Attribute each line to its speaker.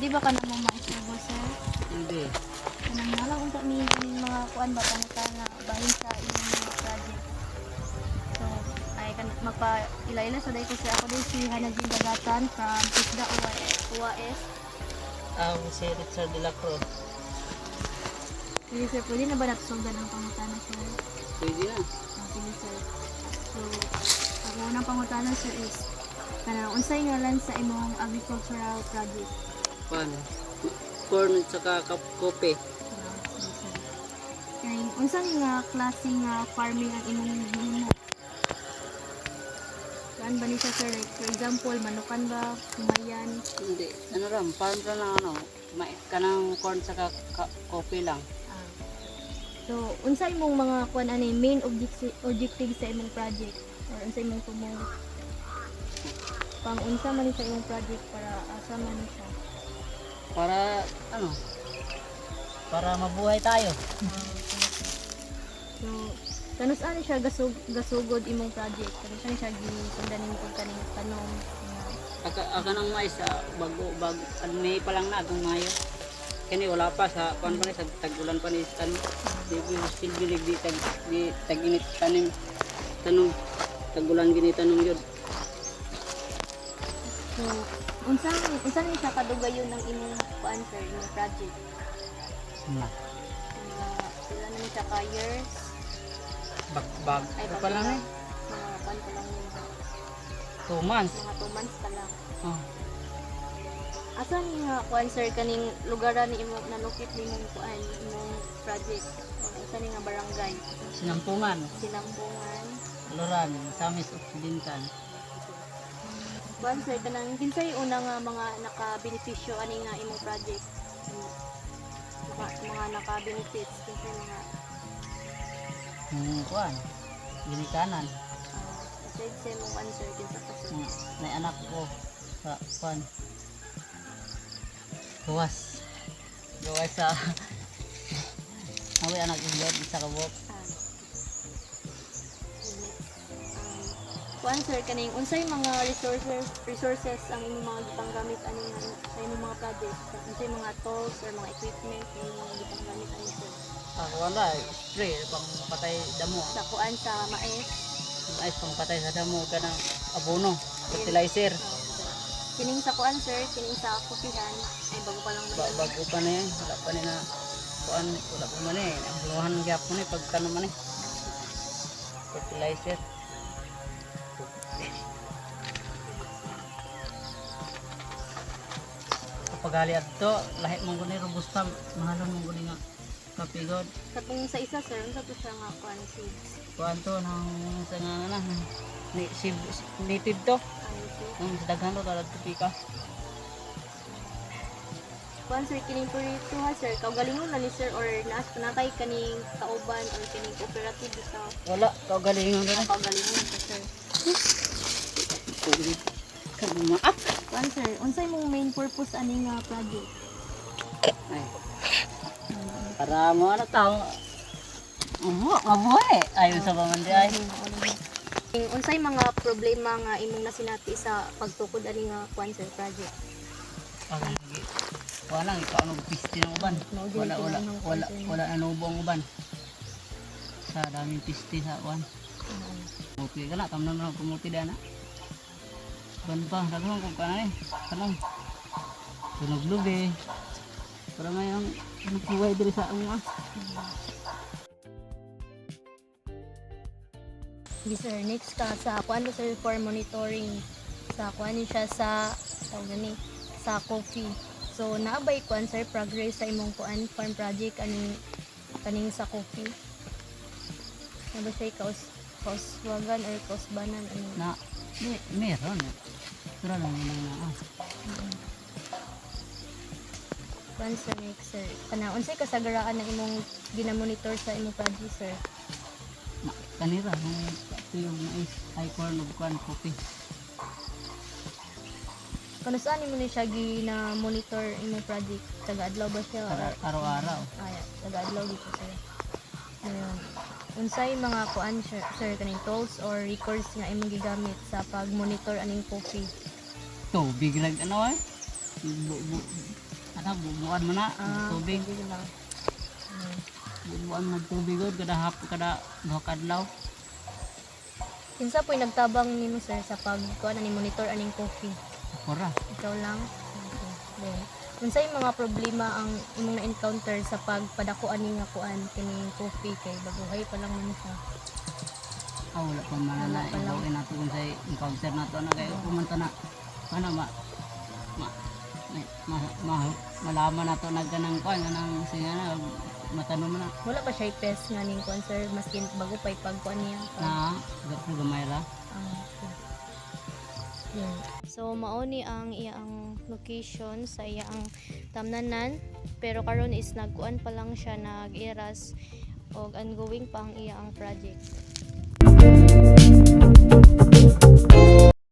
Speaker 1: Pwede ba ka na mo maisubo, sir?
Speaker 2: Hindi.
Speaker 1: Kanang nalang unta ni mga kuan ba pangutan nga bahin sa inyong mga project. So, ay kan magpa-ila-ila sa day ko siya ako din si Hanajin Dagatan from Isda UAS.
Speaker 2: Si Richard de la Cruz.
Speaker 1: Sige sir, pwede na ba natusundan ang pangutana, sir?
Speaker 2: Pwede na.
Speaker 1: Sige sir. So, ang unang pangutana, sir, is kanang unsay ngalan sa imong agricultural project?
Speaker 2: Paano? Corn at saka kope.
Speaker 1: Sige sir. Kaya unsang nga klase nga farming ang imong gihimo? Saan ba ni siya, sir? Like, for example, manukan ba? Kumayan?
Speaker 2: Hindi. Ano ram? Farm ka na ano? Kanang corn saka kope lang.
Speaker 1: Ah. So, unsay mong mga kuan ani main objective sa imong project or unsay mong tumong pang unsa man ni sa imong project para asa man ni siya?
Speaker 2: Para ano? Para mabuhay tayo.
Speaker 1: So, kanus ani siya gasugod imong project? Kanus ani siya gisundan nimo kung kaning tanom nga
Speaker 2: Aka ng mais bago May pa lang na itong Mayo. Kani wala pa sa kuan pa ni sa tag-ulan pa ni tanim. Di silbilig di tag-init tanim. Tag-ulan gini tanom yun.
Speaker 1: So, unsa ni siya kadugayon ng imong kuan, sir, imong project? Sila na ni siya ka years?
Speaker 2: Bag
Speaker 1: Ay,
Speaker 2: pa lang eh.
Speaker 1: Mga kuan pa lang yun.
Speaker 2: 2 months.
Speaker 1: Mga 2 months pa lang.
Speaker 2: Oh.
Speaker 1: Asa ni nga kuan, sir, kaning lugaran ni imong nanukit nimong kuan imong project? Asa ni nga barangay?
Speaker 2: Sinampungan,
Speaker 1: Sinambungan.
Speaker 2: Loran, Samis Occidental.
Speaker 1: Kuan, sir, kanang kinsay una nga mga naka-benepisyo ani nga imong project? Mga naka-benefits kinsay mga
Speaker 2: Kuan, ginikanan.
Speaker 1: kasi mong answer kinsa kasi.
Speaker 2: May anak ko sa kuan. Gawas sa awi anak ko sa kabok.
Speaker 1: Kuan, sir, kaning unsay mga resources ang imong mga gipanggamit ani nga sa imong mga project? Unsay mga tools or mga equipment ang imong mga gipanggamit ani, sir?
Speaker 2: Wala, spray pang patay damo.
Speaker 1: Sa kuan sa mais.
Speaker 2: Mais pang patay sa damo kanang abono, fertilizer.
Speaker 1: Kining sa kuan, sir, kining sa kupihan ay bago pa lang naman.
Speaker 2: Bago pa na yan, wala pa na kuan, wala pa man eh. Ang luhan ng gyapon eh pagtanom man eh. Fertilizer. Pagali adto lahi mong guni robusta, mahalon mong guni nga kapigod.
Speaker 1: Katong sa isa, sir, unsa to siya nga kuan seeds?
Speaker 2: Kuan to nang sa nga na native to. Ang daghan to dalag pika.
Speaker 1: Kuan, sir, kining purito ha, sir, kaugalingon na ni sir or naas panakay kaning kauban or kining cooperative sa
Speaker 2: Wala, kaugalingon rin.
Speaker 1: kaugalingon ka, sir.
Speaker 2: Kagumaak.
Speaker 1: Kuan, sir, unsay mong main purpose ani nga project?
Speaker 2: Ay. Para mo ano tao. Mabuhay. Ayun sa pamandi ay.
Speaker 1: Unsay mga problema nga imong nasinati sa pagtukod ani nga kuan, sir, project?
Speaker 2: Wala ikaw ano piste ng uban. Wala anubo ang uban. Sa daming piste sa uban. Okay ka na, tamnan mo pumuti dana. Ban pa, daghan ko kanay. Kanang tunog lubi. Para may ang nagkuway diri sa amo ah.
Speaker 1: Sir, next ka sa kuan, sir, for monitoring sa kuan siya sa sa coffee. So naabay kuan, sir, progress sa imong kuan farm project kaning sa coffee. Ano siya kauswagan or kausbanan ano?
Speaker 2: Na meron. Pero lang na
Speaker 1: Kuan, sir, next, sir. Unsay kasagaraan na imong ginamonitor sa imong project, sir?
Speaker 2: Kanira yung mais ay corn of corn coffee.
Speaker 1: Kano saan mo ni siya gina-monitor imong project? Taga-adlaw ba siya?
Speaker 2: Araw-araw.
Speaker 1: Taga-adlaw dito, sir. Unsay mga kuan, sir, kaning tools or records nga imong gigamit sa pag-monitor aning coffee?
Speaker 2: Tubig lang ano ay. Ano, bubuan mo na, tubig.
Speaker 1: Tubig lang. Mm.
Speaker 2: Bubuan mo tubig god kada duha ka adlaw.
Speaker 1: Kinsa po'y nagtabang nimo sir sa pagkuan ni monitor aning coffee?
Speaker 2: Ako ra.
Speaker 1: Ikaw lang? Okay. Then, unsay mga problema ang imong na-encounter sa pagpadako ani nga kuan kining coffee kay baguhay pa lang man siya.
Speaker 2: Wala pa man
Speaker 1: Wala
Speaker 2: na
Speaker 1: pa lang.
Speaker 2: ibawin nato kung sa encounter nato na kayo kumanta na ano malaman nato na ganang kuan ganang siya na matanong na
Speaker 1: Wala pa siya test nga ning kuan sir maskin bago pa ipagkuan niya.
Speaker 2: gapo gamay ra.
Speaker 1: Okay. Yun. So mao ni ang iyang location sa iyang tamnanan pero karon is nagkuan pa lang siya nag-iras og ongoing pa ang iyang project.